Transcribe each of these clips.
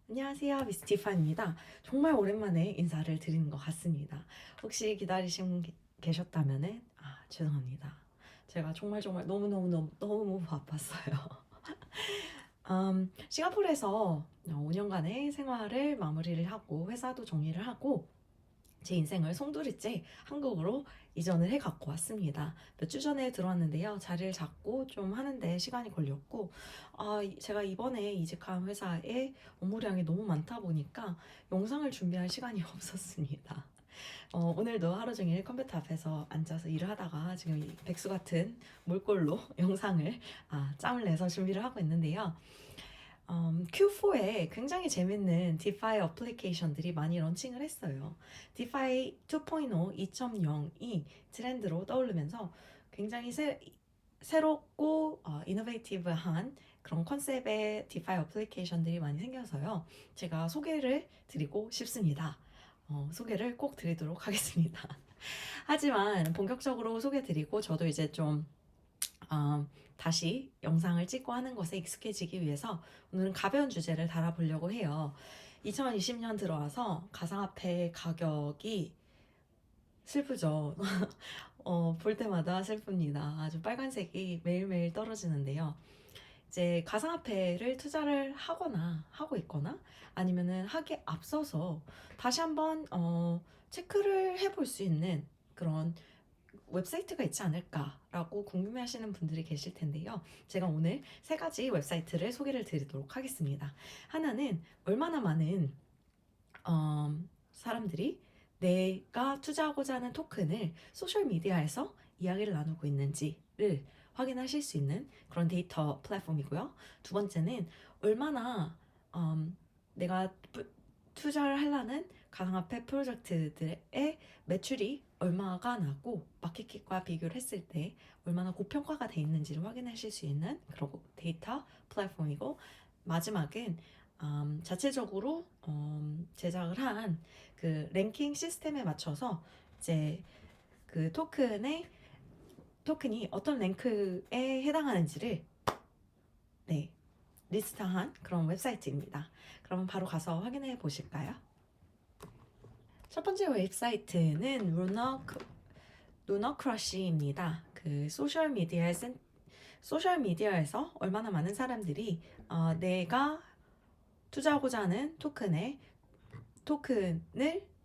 안녕하세요, 미스 티파입니다. 정말 오랜만에 인사를 드리는 것 같습니다. 혹시 기다리신 계셨다면은 죄송합니다. 제가 정말 너무너무 바빴어요. 싱가포르에서 5년간의 생활을 마무리를 하고 회사도 정리를 하고 제 인생을 송두리째 한국으로 이전을 해 갖고 왔습니다. 몇 주 전에 들어왔는데요. 자리를 잡고 좀 하는데 시간이 걸렸고, 제가 이번에 이직한 회사에 업무량이 너무 많다 보니까 영상을 준비할 시간이 없었습니다. 오늘도 하루 종일 컴퓨터 앞에서 앉아서 일을 하다가 지금 이 백수 같은 몰골로 영상을 짬을 내서 준비를 하고 있는데요. Q4에 굉장히 재밌는 디파이 어플리케이션들이 많이 런칭을 했어요. 디파이 2.0, 2.0이 트렌드로 떠오르면서 굉장히 새롭고 이노베이티브한 그런 컨셉의 디파이 어플리케이션들이 많이 생겨서요. 제가 소개를 드리고 싶습니다. 소개를 꼭 드리도록 하겠습니다. 하지만 본격적으로 소개드리고 저도 이제 좀 다시 영상을 찍고 하는 것에 익숙해지기 위해서 오늘은 가벼운 주제를 다뤄보려고 해요. 2020년 들어와서 가상화폐 가격이 슬프죠. 볼 때마다 슬픕니다. 아주 빨간색이 매일매일 떨어지는데요. 이제 가상화폐를 투자를 하거나 하고 있거나 아니면은 하기에 앞서서 다시 한번 체크를 해볼 수 있는 그런 웹사이트가 있지 않을까라고 궁금해하시는 분들이 계실 텐데요. 제가 오늘 세 가지 웹사이트를 소개를 드리도록 하겠습니다. 하나는 얼마나 많은 사람들이 내가 투자하고자 하는 토큰을 소셜미디어에서 이야기를 나누고 있는지를 확인하실 수 있는 그런 데이터 플랫폼이고요. 두 번째는 얼마나 내가 투자를 하려는 가상화폐 프로젝트들의 매출이 얼마가 나고 마켓캡과 비교를 했을 때 얼마나 고평가가 돼 있는지를 확인하실 수 있는 그런 데이터 플랫폼이고, 마지막은 자체적으로 제작을 한 그 랭킹 시스템에 맞춰서 이제 그 토큰이 어떤 랭크에 해당하는지를 리스트한 그런 웹사이트입니다. 그럼 바로 가서 확인해 보실까요? 첫 번째 웹사이트는 루너크러쉬입니다. 그 소셜미디어에서 얼마나 많은 사람들이 내가 투자하고자 하는 토큰을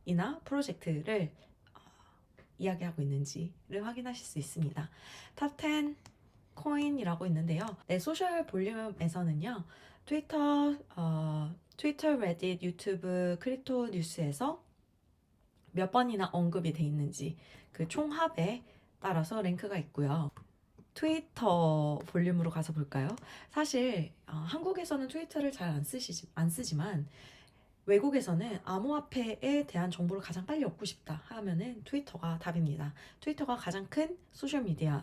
이나 프로젝트를 이야기하고 있는지를 확인하실 수 있습니다. 탑10 코인이라고 있는데요. 네, 소셜 볼륨에서는요. 트위터, 레딧, 유튜브, 크립토 뉴스에서 몇 번이나 언급이 돼 있는지 그 총합에 따라서 랭크가 있고요. 트위터 볼륨으로 가서 볼까요? 사실 한국에서는 트위터를 잘 안 쓰지만 외국에서는 암호화폐에 대한 정보를 가장 빨리 얻고 싶다 하면은 트위터가 답입니다. 트위터가 가장 큰 소셜미디어로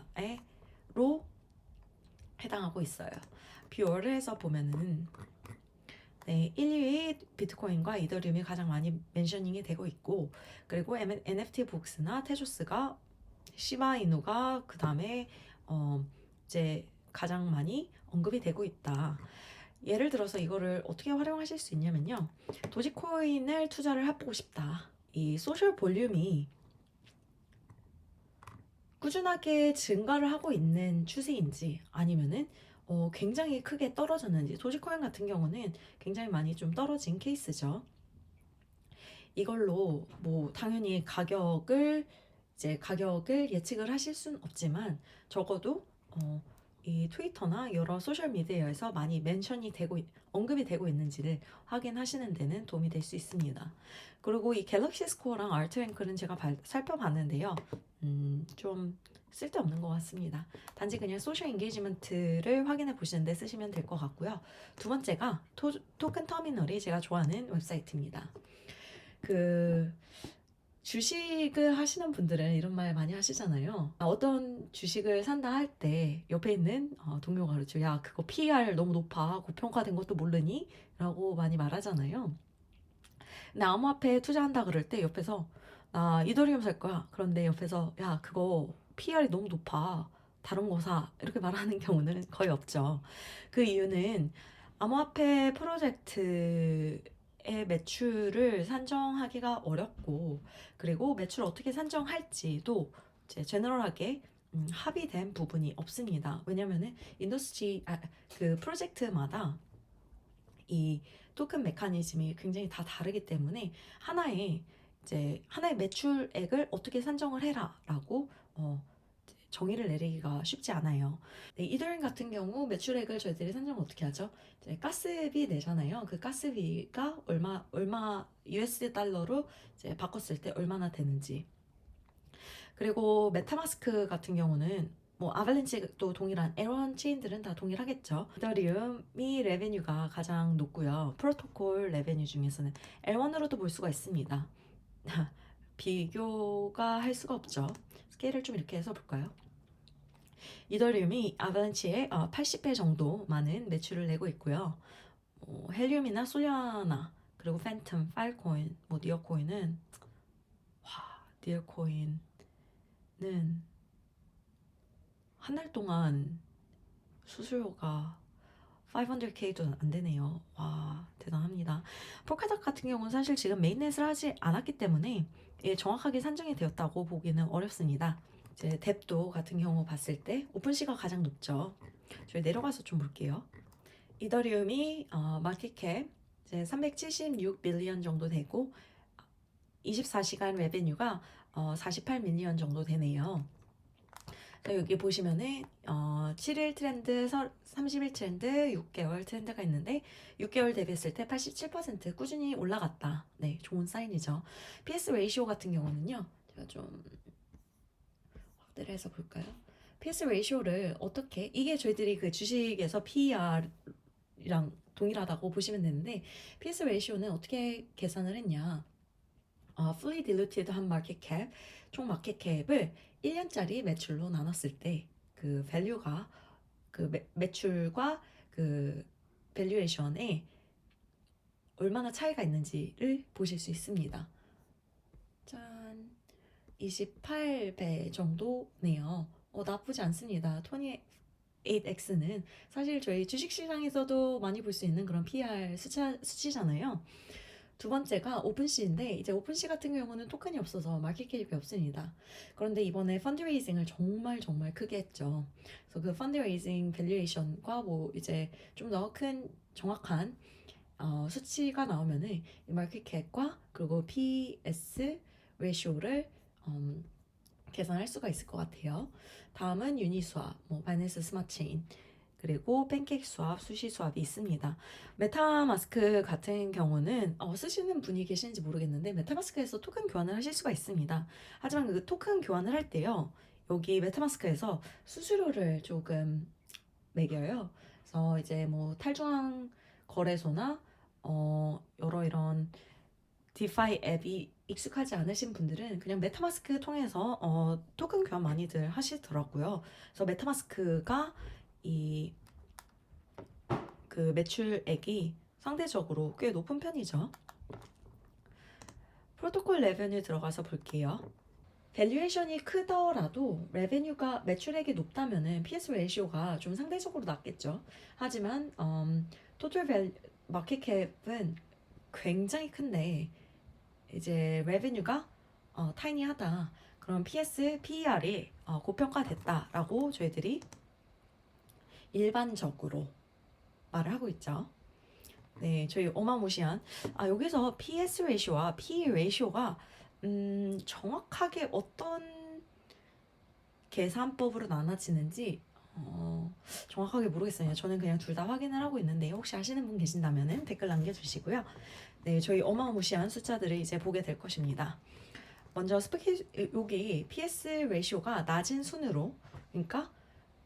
해당하고 있어요. 비교를 해서 보면은 1, 2위 비트코인과 이더리움이 가장 많이 멘셔닝이 되고 있고, 그리고 NFT 북스나 테조스가 시바이누가 그 다음에 이제 가장 많이 언급이 되고 있다. 예를 들어서 이거를 어떻게 활용하실 수 있냐면요. 도지코인을 투자를 해보고 싶다. 이 소셜 볼륨이 꾸준하게 증가를 하고 있는 추세인지 아니면은 굉장히 크게 떨어졌는지. 도지코인 같은 경우는 굉장히 많이 좀 떨어진 케이스죠. 이걸로 뭐 당연히 가격을 예측을 하실 수는 없지만 적어도 이 트위터나 여러 소셜 미디어에서 많이 언급이 되고 있는지를 확인하시는 데는 도움이 될 수 있습니다. 그리고 이 갤럭시 스코어랑 알트랭크는 제가 살펴봤는데요. 좀 쓸데없는 것 같습니다. 단지 그냥 소셜 인게이지먼트를 확인해 보시는데 쓰시면 될 것 같고요. 두 번째가 토큰 터미널이 제가 좋아하는 웹사이트입니다. 그 주식을 하시는 분들은 이런 말 많이 하시잖아요. 어떤 주식을 산다 할 때 옆에 있는 동료가 그러죠. 야, 그거 PER 너무 높아. 고평가된 것도 모르니? 라고 많이 말하잖아요. 근데 암호화폐에 투자한다 그럴 때 옆에서 나 이더리움 살 거야. 그런데 옆에서 야, 그거 PER이 너무 높아. 다른 거 사. 이렇게 말하는 경우는 거의 없죠. 그 이유는 암호화폐 프로젝트의 매출을 산정하기가 어렵고, 그리고 매출을 어떻게 산정할지도 이제 제너럴하게 합의된 부분이 없습니다. 왜냐면은 그 프로젝트마다 이 토큰 메커니즘이 굉장히 다 다르기 때문에 하나의 매출액을 어떻게 산정을 해라라고 정의를 내리기가 쉽지 않아요. 네, 이더리움 같은 경우 매출액을 저희들이 산정을 어떻게 하죠? 이제 가스비 내잖아요. 그 가스비가 얼마 USD 달러로 이제 바꿨을 때 얼마나 되는지. 그리고 메타마스크 같은 경우는 뭐 아발렌치도 동일한 에런 체인들은 다 동일하겠죠. 이더리움이 레베뉴가 가장 높고요. 프로토콜 레베뉴 중에서는 L1으로도 볼 수가 있습니다. 비교가 할 수가 없죠. 스케일을 좀 이렇게 해서 볼까요? 이더리움이 아발렌치의 80배 정도 많은 매출을 내고 있고요. 헬륨이나 솔라나 그리고 팬텀, 파일코인, 뭐 니어코인은 니어코인은 한 달 동안 수수료가 500K도 안 되네요. 와, 대단합니다. 폴카닥 같은 경우는 사실 지금 메인넷을 하지 않았기 때문에 정확하게 산정이 되었다고 보기는 어렵습니다. 이제 뎁도 같은 경우 봤을 때 오픈시가 가장 높죠. 저희 내려가서 좀 볼게요. 이더리움이 마켓캡 이제 376 밀리언 정도 되고 24시간 레베뉴가 48 밀리언 정도 되네요. 여기 보시면은 7일 트렌드, 30일 트렌드, 6개월 트렌드가 있는데 6개월 대비했을 때 87% 꾸준히 올라갔다. 네, 좋은 사인이죠. PS 레이시오 같은 경우는요. 제가 좀 확대를 해서 볼까요? PS 레이시오를 어떻게 이게 저희들이 그 주식에서 PER이랑 동일하다고 보시면 되는데 PS 레이시오는 어떻게 계산을 했냐? fully diluted 한 마켓 캡, 총 마켓 캡을 1년짜리 매출로 나눴을 때 그 밸류가 그 매출과 그 밸류에이션에 얼마나 차이가 있는지를 보실 수 있습니다. 짠, 28배 정도네요. 나쁘지 않습니다. 28X는 사실 저희 주식시장에서도 많이 볼 수 있는 그런 PR 수치잖아요. 두 번째가 오픈시인데 이제 오픈시 같은 경우는 토큰이 없어서 마켓캡이 없습니다. 그런데 이번에 펀드레이징을 정말 크게 했죠. 그래서 그 펀드레이징 밸류에이션과 뭐 이제 좀 더 큰 정확한 수치가 나오면은 이 마켓캡과 그리고 PS 레이쇼를 계산할 수가 있을 것 같아요. 다음은 유니스왑, 뭐 바이낸스 스마트체인, 그리고 팬케이크 수압, 수시 수압이 있습니다. 메타마스크 같은 경우는 쓰시는 분이 계시는지 모르겠는데 메타마스크에서 토큰 교환을 하실 수가 있습니다. 하지만 그 토큰 교환을 할 때요. 여기 메타마스크에서 수수료를 조금 매겨요. 그래서 이제 뭐 탈중앙 거래소나 여러 이런 디파이 앱이 익숙하지 않으신 분들은 그냥 메타마스크 통해서 토큰 교환 많이들 하시더라고요. 그래서 메타마스크가 이 그 매출액이 상대적으로 꽤 높은 편이죠. 프로토콜 레베뉴 들어가서 볼게요. 밸류에이션이 크더라도 레베뉴가 매출액이 높다면은 PS 레이시오가 좀 상대적으로 낮겠죠. 하지만 토탈 마켓캡은 굉장히 큰데 이제 레베뉴가 타이니하다. 그럼 PS PER이 고평가됐다라고 저희들이 일반적으로 말을 하고 있죠. 네, 저희 어마무시한 여기서 PS 레이쇼와 PE 레이쇼가 정확하게 어떤 계산법으로 나눠지는지 정확하게 모르겠어요. 저는 그냥 둘 다 확인을 하고 있는데 혹시 아시는 분 계신다면 댓글 남겨주시고요. 네, 저희 어마무시한 숫자들을 이제 보게 될 것입니다. 먼저 여기 PS 레이쇼가 낮은 순으로, 그러니까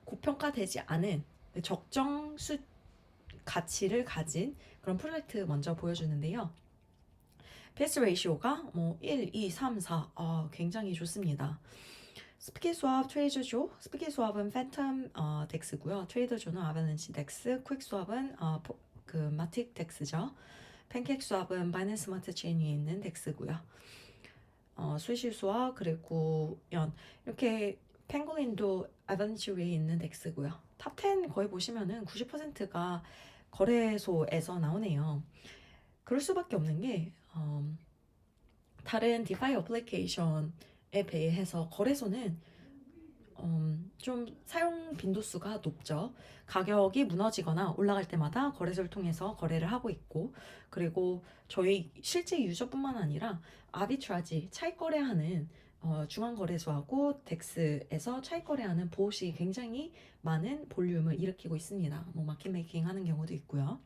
고평가되지 않은 적정 가치를 가진 그런 프로젝트 먼저 보여주는데요. PS 레이시오가 뭐 1, 2, 3, 4 굉장히 좋습니다. 스피킷스왑, 트레이더조, 스피킷스왑은 팬텀 덱스고요. 트레이더조는 아발렌치 덱스, 퀵스왑은 그 마틱 덱스죠. 팬케이크스왑은 바이낸스 스마트 체인 위에 있는 덱스고요. 스위시스왑 그리고 이렇게 펭골린도 아발렌치 위에 있는 덱스고요. 탑10 거의 보시면은 90%가 거래소에서 나오네요. 그럴 수밖에 없는 게 다른 디파이 어플리케이션에 비해서 거래소는 좀 사용 빈도수가 높죠. 가격이 무너지거나 올라갈 때마다 거래소를 통해서 거래를 하고 있고, 그리고 저희 실제 유저뿐만 아니라 아비트라지 차익 거래하는 중앙거래소하고 덱스에서 차익 거래하는 보호시 굉장히 많은 볼륨을 일으키고 있습니다. 뭐 마켓 메이킹 하는 경우도 있고요.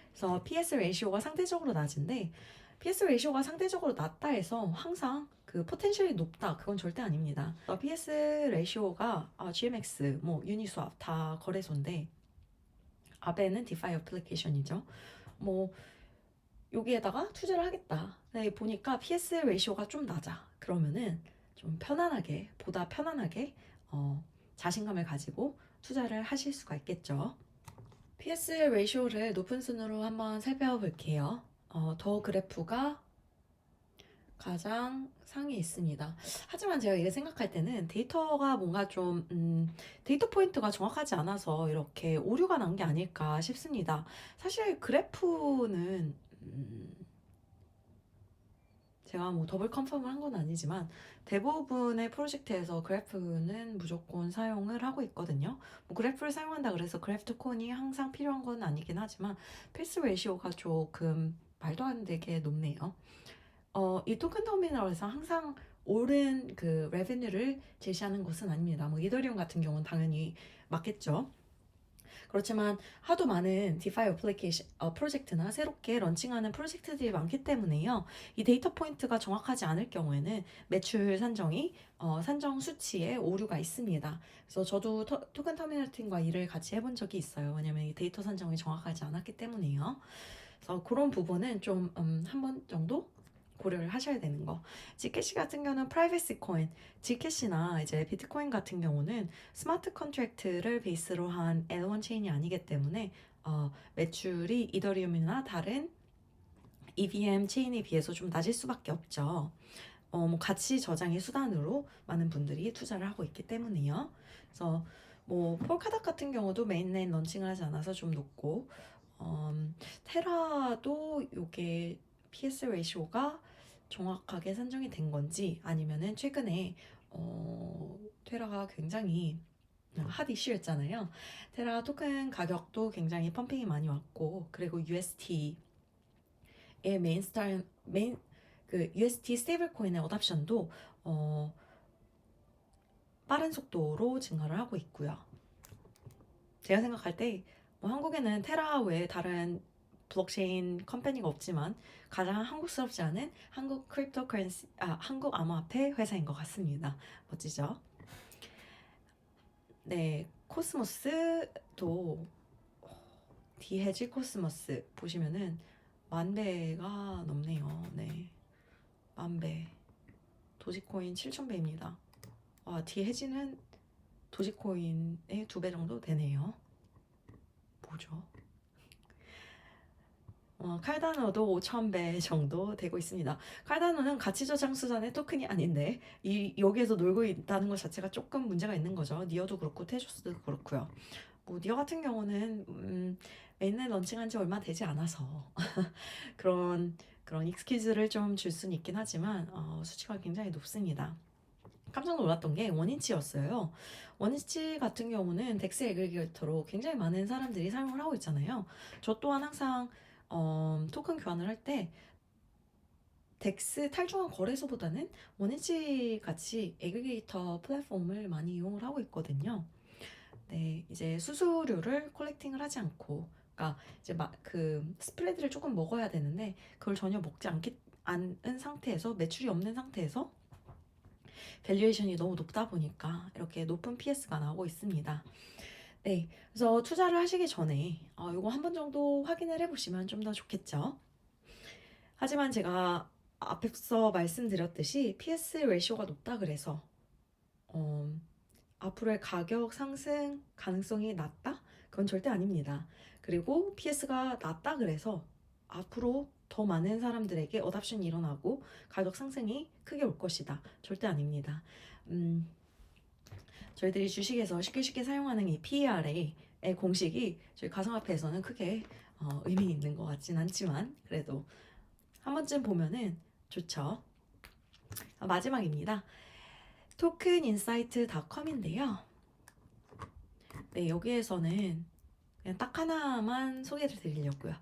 그래서 PS 레이시오가 상대적으로 낮은데, PS 레이시오가 상대적으로 낮다 해서 항상 그 포텐셜이 높다, 그건 절대 아닙니다. PS 레이시오가 GMX, 뭐 유니스왑 다 거래소인데, 아베는 디파이 어플리케이션이죠. 뭐 여기에다가 투자를 하겠다. 네, 보니까 PS 레이시오가 좀 낮아. 그러면은 좀 편안하게, 보다 편안하게 자신감을 가지고 투자를 하실 수가 있겠죠. PS 레이시오를 높은 순으로 한번 살펴볼게요. 더 그래프가 가장 상위에 있습니다. 하지만 제가 이게 생각할 때는 데이터가 뭔가 좀 데이터 포인트가 정확하지 않아서 이렇게 오류가 난 게 아닐까 싶습니다. 사실 그래프는 제가 뭐 더블 컨펌을 한 건 아니지만 대부분의 프로젝트에서 그래프는 무조건 사용을 하고 있거든요. 뭐 그래프를 사용한다 그래서 그래프트콘이 항상 필요한 건 아니긴 하지만 필수 레이시오가 조금 말도 안 되게 높네요. 이 토큰 터미널에서 항상 옳은 그 레베뉴를 제시하는 것은 아닙니다. 뭐 이더리움 같은 경우는 당연히 맞겠죠. 그렇지만 하도 많은 디파이 어플리케이션 프로젝트나 새롭게 런칭하는 프로젝트들이 많기 때문에요. 이 데이터 포인트가 정확하지 않을 경우에는 매출 산정이 산정 수치에 오류가 있습니다. 그래서 저도 토큰 터미널 팀과 일을 같이 해본 적이 있어요. 왜냐면 이 데이터 산정이 정확하지 않았기 때문에요. 그래서 그런 부분은 좀 한 번 정도 고려를 하셔야 되는 거. 지캐시 같은 경우는 프라이버시 코인, 지캐시나 이제 비트코인 같은 경우는 스마트 컨트랙트를 베이스로 한 L1 체인이 아니기 때문에 매출이 이더리움이나 다른 EVM 체인에 비해서 좀 낮을 수밖에 없죠. 뭐 가치 저장의 수단으로 많은 분들이 투자를 하고 있기 때문이요. 그래서 뭐 폴카닥 같은 경우도 메인랜 런칭을 하지 않아서 좀 높고, 테라도 요게 PS 레이시오가 정확하게 산정이 된 건지 아니면은 최근에 테라가 굉장히 핫 이슈였잖아요. 테라 토큰 가격도 굉장히 펌핑이 많이 왔고, 그리고 UST의 메인 그 UST 스테이블 코인의 어답션도 빠른 속도로 증가를 하고 있고요. 제가 생각할 때 뭐 한국에는 테라 외에 다른 블록체인 컴퍼니가 없지만 가장 한국스럽지 않은 한국 크립토커런시, 한국 암호화폐 회사인 것 같습니다. 멋지죠? 네, 코스모스도 디헤지 코스모스 보시면은 10,000배가 넘네요. 네, 10,000배. 도지코인 7,000배입니다. 디헤지는 도지코인의 2배 정도 되네요. 뭐죠? 칼다노도 5,000배 정도 되고 있습니다. 칼다노는 가치 저장 수단의 토큰이 아닌데 여기에서 놀고 있다는 것 자체가 조금 문제가 있는 거죠. 니어도 그렇고 테조스도 그렇고요. 뭐 니어 같은 경우는 메인넷 런칭한 지 얼마 되지 않아서 그런 익스큐즈를 좀 줄 수는 있긴 하지만 수치가 굉장히 높습니다. 깜짝 놀랐던 게 원인치였어요. 원인치 같은 경우는 덱스 에그리게이터로 굉장히 많은 사람들이 사용을 하고 있잖아요. 저 또한 항상 토큰 교환을 할 때 덱스 탈중앙 거래소보다는 원인치 같이 에그리게이터 플랫폼을 많이 이용을 하고 있거든요. 네, 이제 수수료를 콜렉팅을 하지 않고, 그러니까 이제 막 그 스프레드를 조금 먹어야 되는데 그걸 전혀 먹지 않은 상태에서 매출이 없는 상태에서 밸류에이션이 너무 높다 보니까 이렇게 높은 PS가 나오고 있습니다. 네, 그래서 투자를 하시기 전에 이거 한 번 정도 확인을 해보시면 좀 더 좋겠죠. 하지만 제가 앞서 말씀드렸듯이 PS 레이쇼가 높다 그래서 앞으로의 가격 상승 가능성이 낮다? 그건 절대 아닙니다. 그리고 PS가 낮다 그래서 앞으로 더 많은 사람들에게 어답션이 일어나고 가격 상승이 크게 올 것이다. 절대 아닙니다. 저희들이 주식에서 쉽게 사용하는 이 PER에 공식이 저희 가상화폐에서는 크게 의미 있는 것 같진 않지만 그래도 한 번쯤 보면은 좋죠. 마지막입니다. tokeninsight.com인데요. 네, 여기에서는 그냥 딱 하나만 소개를 드리려고요.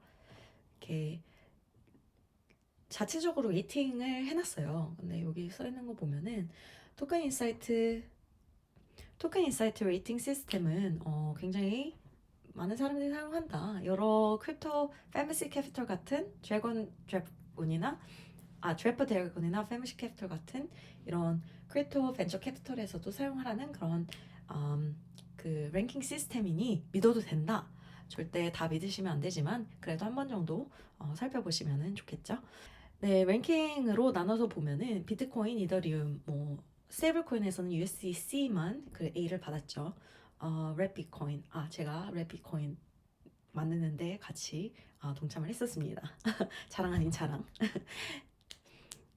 이렇게 자체적으로 레이팅을 해놨어요. 근데 여기 써 있는 거 보면은 토ken인사이트 레이팅 시스템은 굉장히 많은 사람들이 사용한다. 여러 크립토 패미시 캐피털 같은 드래프 드래곤이나 패미시 캐피털 같은 이런 크립토 벤처 캐피털에서도 사용하라는 그런 그 랭킹 시스템이니 믿어도 된다. 절대 다 믿으시면 안 되지만 그래도 한 번 정도 살펴보시면 좋겠죠. 네, 랭킹으로 나눠서 보면은 비트코인, 이더리움, 뭐 스테이블코인에서는 USDC만 그 A를 받았죠. 랩비코인, 제가 랩비코인 만드는데 같이 동참을 했었습니다. 자랑 아닌 자랑.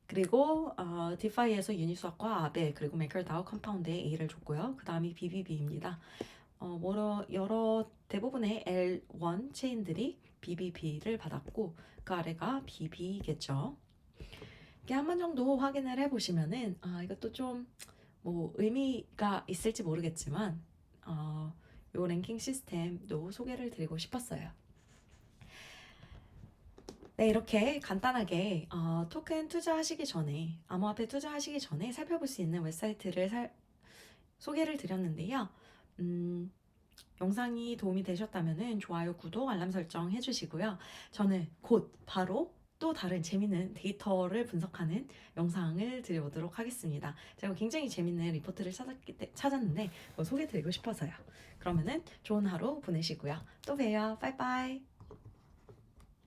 그리고 디파이에서 유니스왑과 아베 그리고 맥컬다우 컴파운드에 A를 줬고요. 그 다음이 BBB입니다. 여러 대부분의 L1 체인들이 BBB를 받았고 그 아래가 BB겠죠. 이렇게 한 번 정도 확인을 해보시면은 이것도 좀 뭐 의미가 있을지 모르겠지만 요 랭킹 시스템도 소개를 드리고 싶었어요. 네, 이렇게 간단하게 토큰 투자하시기 전에 암호화폐 투자하시기 전에 살펴볼 수 있는 웹사이트를 소개를 드렸는데요. 영상이 도움이 되셨다면 좋아요, 구독, 알람 설정 해주시고요. 저는 곧 바로 또 다른 재밌는 데이터를 분석하는 영상을 드려보도록 하겠습니다. 제가 굉장히 재밌는 리포트를 찾았는데 소개드리고 싶어서요. 그러면은 좋은 하루 보내시고요. 또 봬요. 빠이빠이.